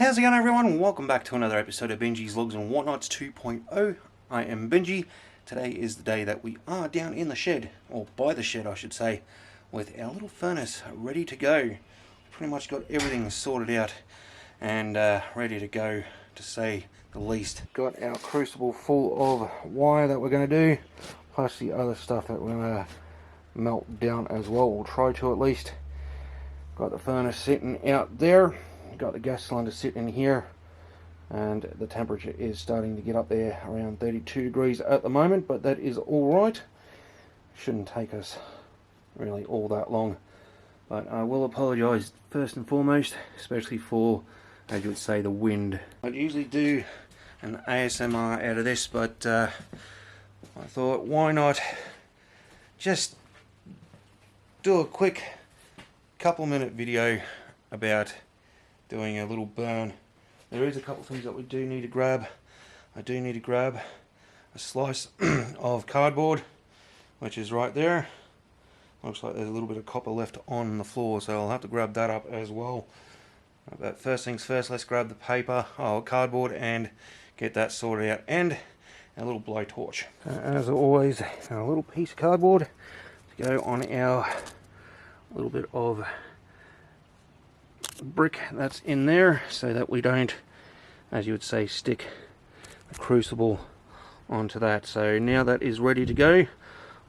How's it going, everyone? Welcome back to another episode of Benji's Logs and Whatnots 2.0. I am Benji. Today is the day that we are down in the shed, or by the shed I should say, with our little furnace ready to go. Pretty much got everything sorted out and ready to go, to say the least. Got our crucible full of wire that we're going to do, plus the other stuff that we're going to melt down as well, or try to at least. Got the furnace sitting out there. Got the gas cylinder sitting here, and the temperature is starting to get up there around 32 degrees at the moment, but that is alright. Shouldn't take us really all that long, but I will apologise first and foremost, especially for, as you would say, the wind. I'd usually do an ASMR out of this, but I thought, why not just do a quick couple-minute video about doing a little burn. There is a couple things that we do need to grab. I do need to grab a slice of cardboard, which is right there. Looks like there's a little bit of copper left on the floor, so I'll have to grab that up as well. But first things first, let's grab the paper, cardboard, and get that sorted out, and a little blowtorch. As always, a little piece of cardboard to go on our little bit of brick that's in there, so that we don't, as you would say, stick the crucible onto that. So now that is ready to go,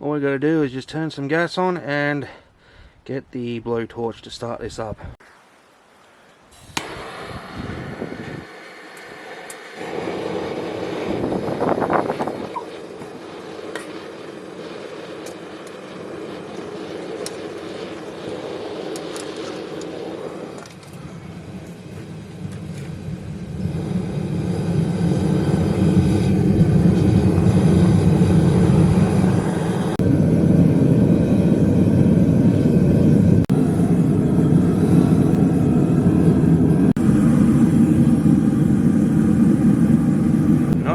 all we got to do is just turn some gas on and get the blowtorch to start this up.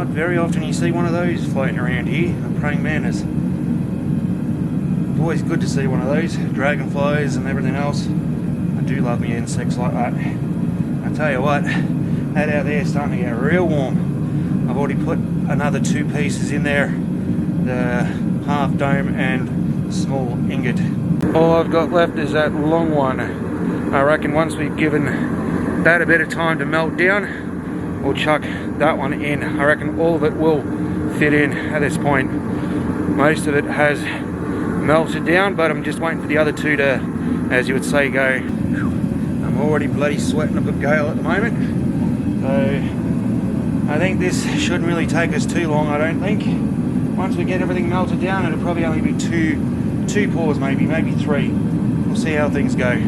Very often you see one of those floating around here, a praying mantis. Always good to see one of those, dragonflies and everything else. I do love me insects like that. I tell you what, that out there is starting to get real warm. I've already put another 2 pieces in there, the half dome and the small ingot. All I've got left is that long one. I reckon once we've given that a bit of time to melt down, we'll chuck that one in. I reckon all of it will fit in at this point. Most of it has melted down, but I'm just waiting for the other 2 to, as you would say, go. I'm already bloody sweating up a gale at the moment, so I think this shouldn't really take us too long. I don't think. Once we get everything melted down, it'll probably only be two pours, maybe 3. We'll see how things go.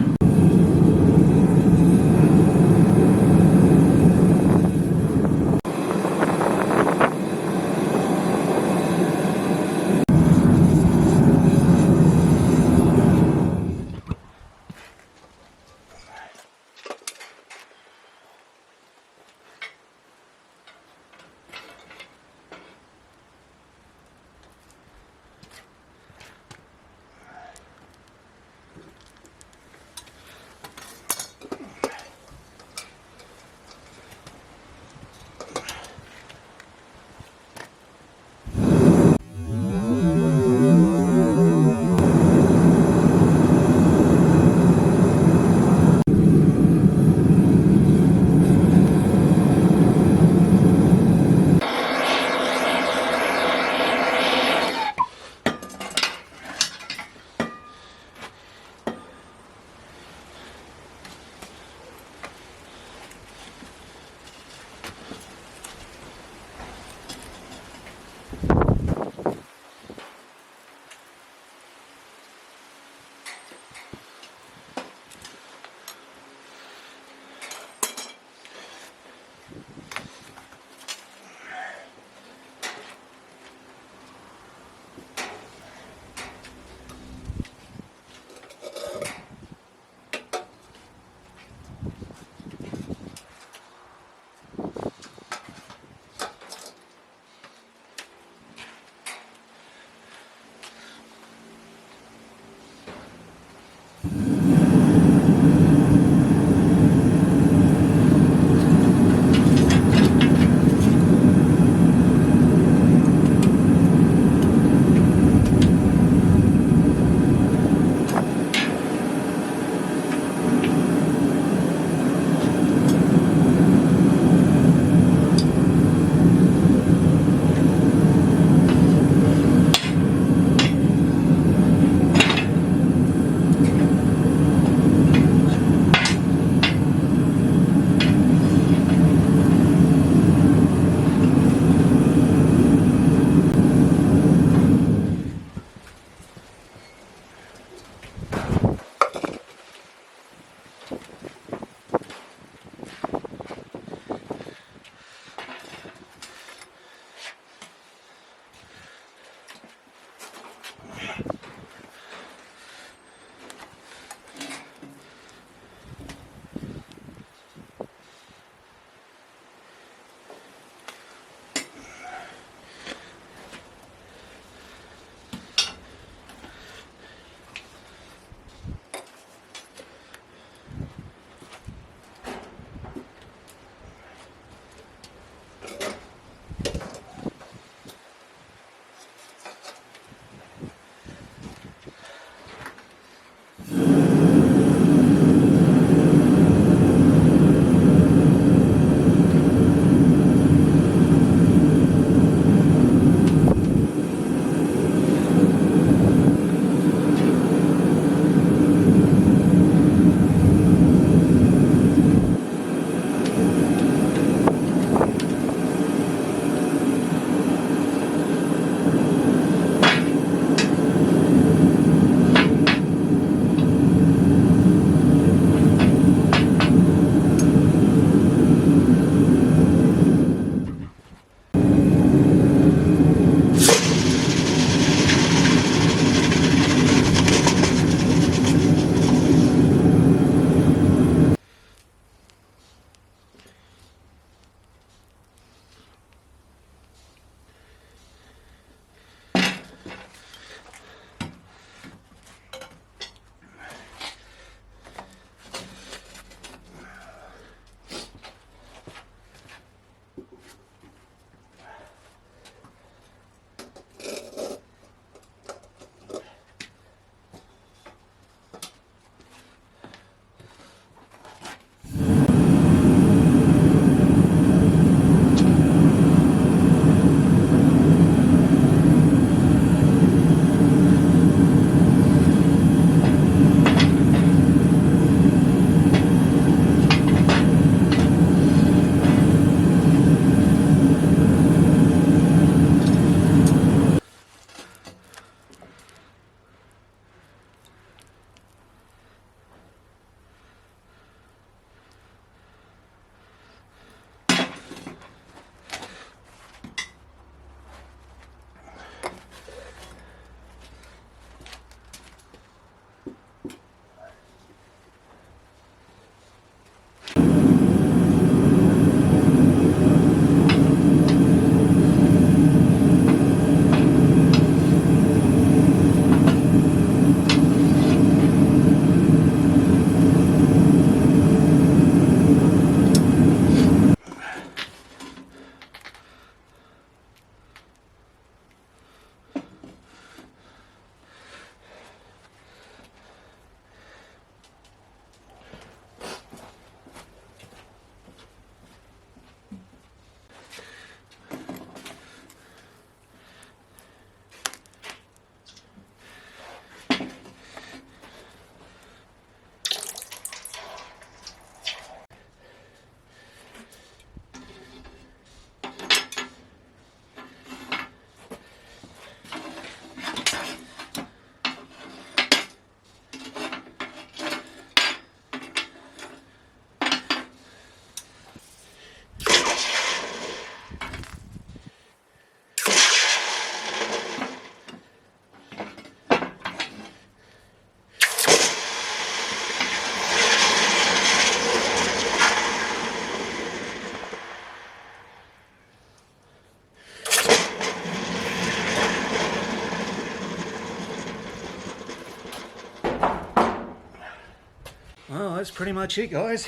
that's pretty much it, guys.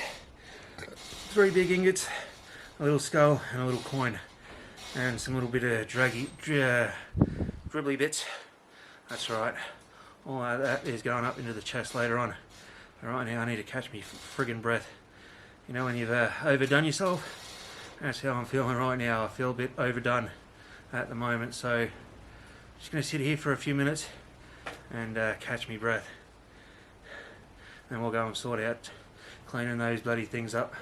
3 big ingots, a little skull and a little coin, and some little bit of dribbly bits. That's right, all of that is going up into the chest later on. Right now I need to catch me friggin' breath. You know when you've overdone yourself? That's how I'm feeling right now. I feel a bit overdone at the moment, so just going to sit here for a few minutes and catch me breath. Then we'll go and sort out cleaning those bloody things up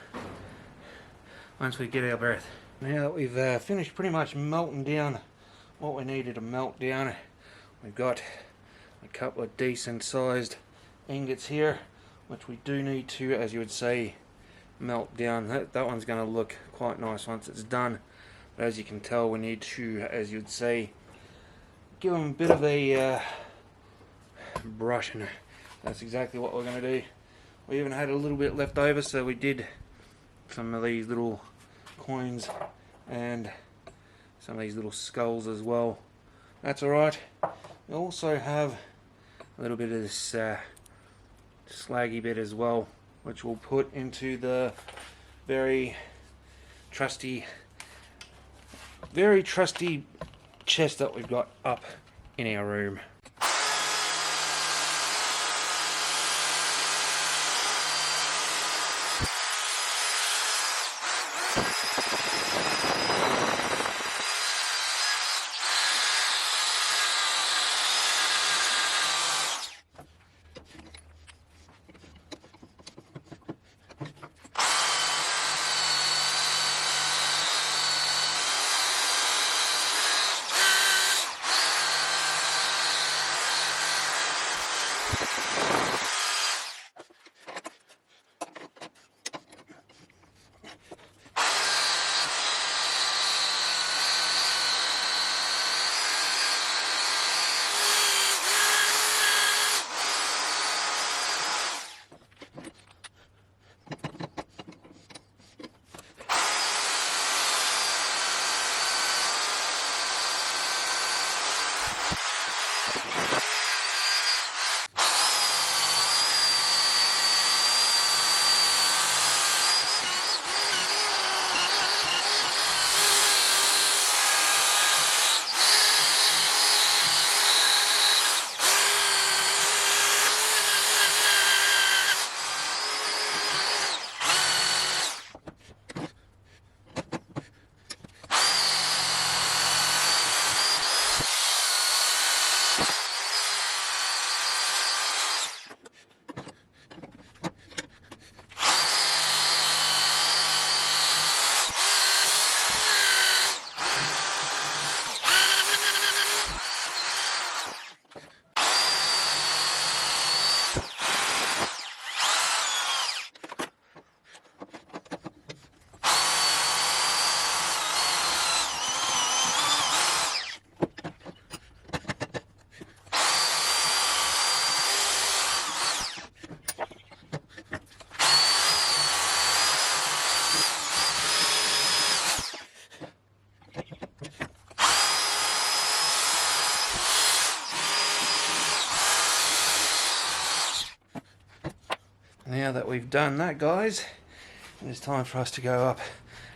once we get our breath. Now that we've finished pretty much melting down what we needed to melt down, we've got a couple of decent sized ingots here, which we do need to, as you would say, melt down. That one's going to look quite nice once it's done, but as you can tell, we need to, as you'd say, give them a bit of a brushing. That's exactly what we're going to do. We even had a little bit left over, so we did some of these little coins and some of these little skulls as well. That's alright. We also have a little bit of this slaggy bit as well, which we'll put into the very trusty chest that we've got up in our room. Now that we've done that, guys, it's time for us to go up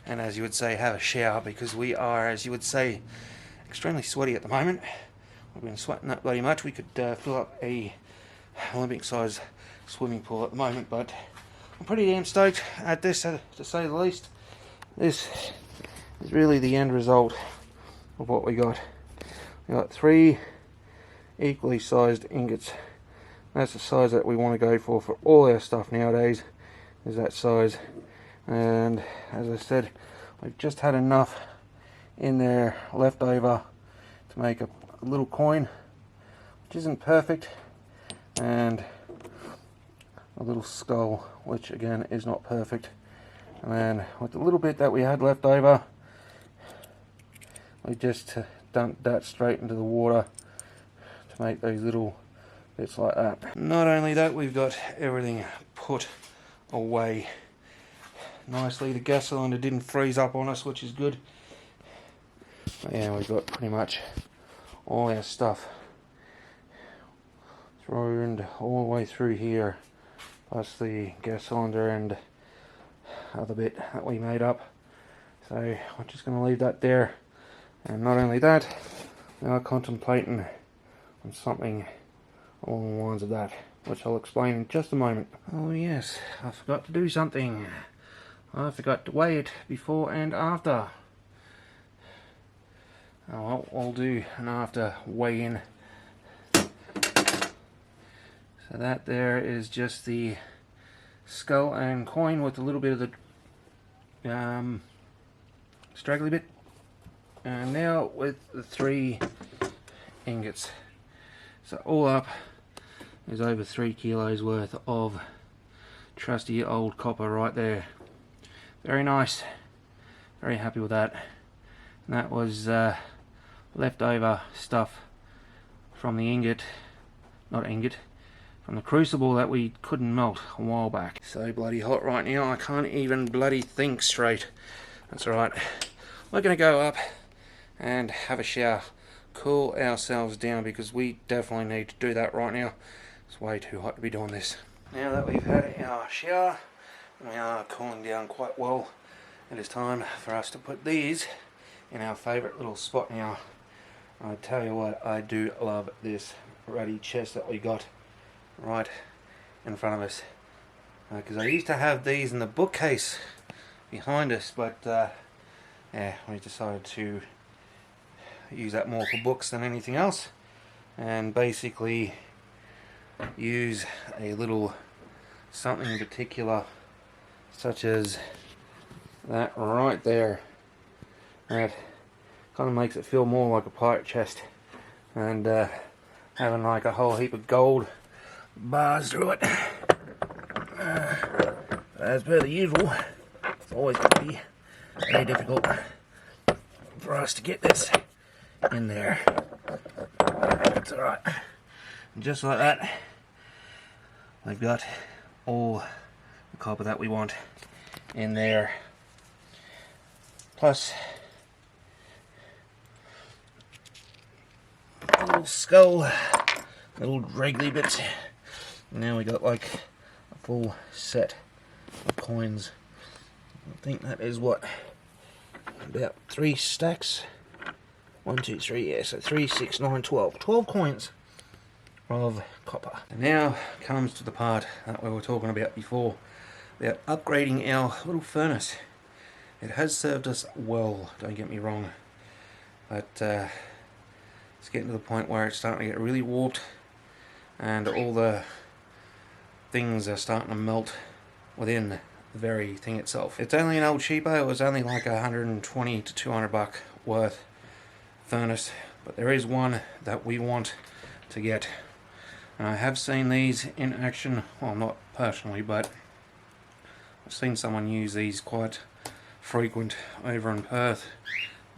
and, as you would say, have a shower, because we are, as you would say, extremely sweaty at the moment. We've been sweating that bloody much. We could fill up a Olympic size swimming pool at the moment, but I'm pretty damn stoked at this, to say the least. This is really the end result of what we got. We got 3 equally sized ingots. That's the size that we want to go for all our stuff nowadays, is that size. And as I said, we've just had enough in there left over to make a little coin, which isn't perfect, and a little skull, which again is not perfect. And then with the little bit that we had left over, we just dumped that straight into the water to make those little bits like that. Not only that, we've got everything put away nicely. The gas cylinder didn't freeze up on us, which is good. Yeah, we've got pretty much all our stuff thrown all the way through here, plus the gas cylinder and other bit that we made up. So I'm just going to leave that there. And not only that, we are contemplating on something along the lines of that, which I'll explain in just a moment. Oh yes, I forgot to do something. I forgot to weigh it before and after. Oh well, I'll do an after weigh-in. So that there is just the skull and coin with a little bit of the straggly bit. And now with the 3 ingots. So all up is over 3 kilos worth of trusty old copper right there. Very nice. Very happy with that. And that was leftover stuff from the from the crucible that we couldn't melt a while back. So bloody hot right now, I can't even bloody think straight. That's alright. We're going to go up and have a shower, cool ourselves down, because we definitely need to do that right now. It's way too hot to be doing this. Now that we've had our shower, we are cooling down quite well. It is time for us to put these in our favourite little spot now. I tell you what, I do love this ruddy chest that we got right in front of us. Because I used to have these in the bookcase behind us, but yeah, we decided to use that more for books than anything else, and basically use a little something in particular, such as that right there. That kind of makes it feel more like a pirate chest, and having like a whole heap of gold bars through it. As per the usual, it's always going to be very difficult for us to get this in there. It's alright. Just like that, we've got all the copper that we want in there. Plus a little skull, little wriggly bits. Now we got like a full set of coins. I think that is what, about 3 stacks. 1, 2, 3, yeah, so 3, 6, 9, 12. 12 coins of copper. And now comes to the part that we were talking about before, about upgrading our little furnace. It has served us well, don't get me wrong, but it's getting to the point where it's starting to get really warped, and all the things are starting to melt within the very thing itself. It's only an old cheapo. It was only like 120 to 200 buck worth furnace, but there is one that we want to get, and I have seen these in action. Well, not personally, but I've seen someone use these quite frequent over in Perth.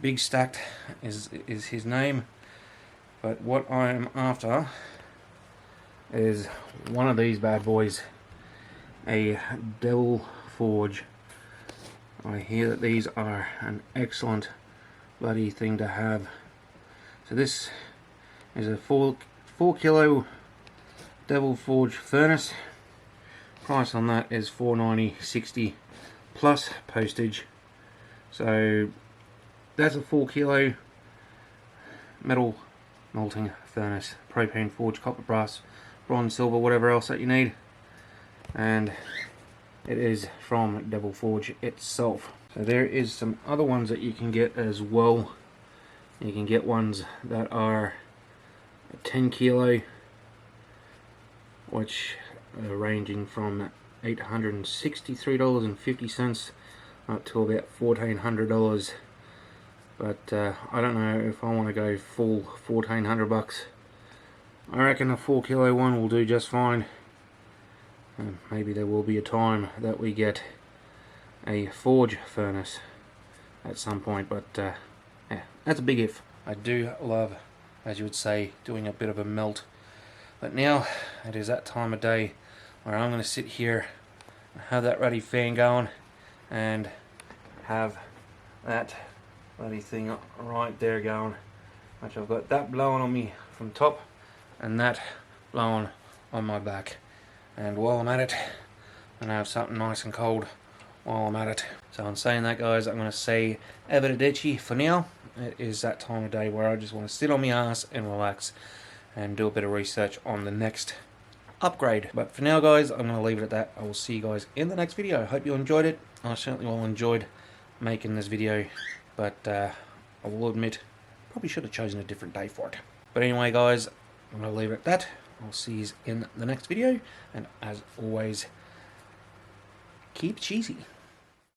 Big Stacked is his name, but what I am after is one of these bad boys, a Devil Forge. I hear that these are an excellent bloody thing to have. So this is a 4 kilo Devil Forge furnace. Price on that is $4.90.60 plus postage. So that's a 4 kilo metal melting furnace, propane forge, copper, brass, bronze, silver, whatever else that you need, and it is from Devil Forge itself. So there is some other ones that you can get as well. You can get ones that are 10 kilo, which are ranging from $863.50 up to about $1,400. But I don't know if I want to go full 1,400 bucks. I reckon a 4 kilo one will do just fine. And maybe there will be a time that we get a forge furnace at some point, but yeah, that's a big if. I do love, as you would say, doing a bit of a melt, but now it is that time of day where I'm going to sit here and have that ruddy fan going and have that bloody thing right there going, which I've got that blowing on me from top and that blowing on my back. And while I'm at it, and have something nice and cold while I'm at it. So in saying that, guys, I'm going to say arrivederci for now. It is that time of day where I just want to sit on my ass and relax and do a bit of research on the next upgrade. But for now, guys, I'm going to leave it at that. I will see you guys in the next video. I hope you enjoyed it. I certainly well enjoyed making this video, but I will admit, probably should have chosen a different day for it. But anyway, guys, I'm going to leave it at that. I'll see you in the next video, and as always, keep cheesy.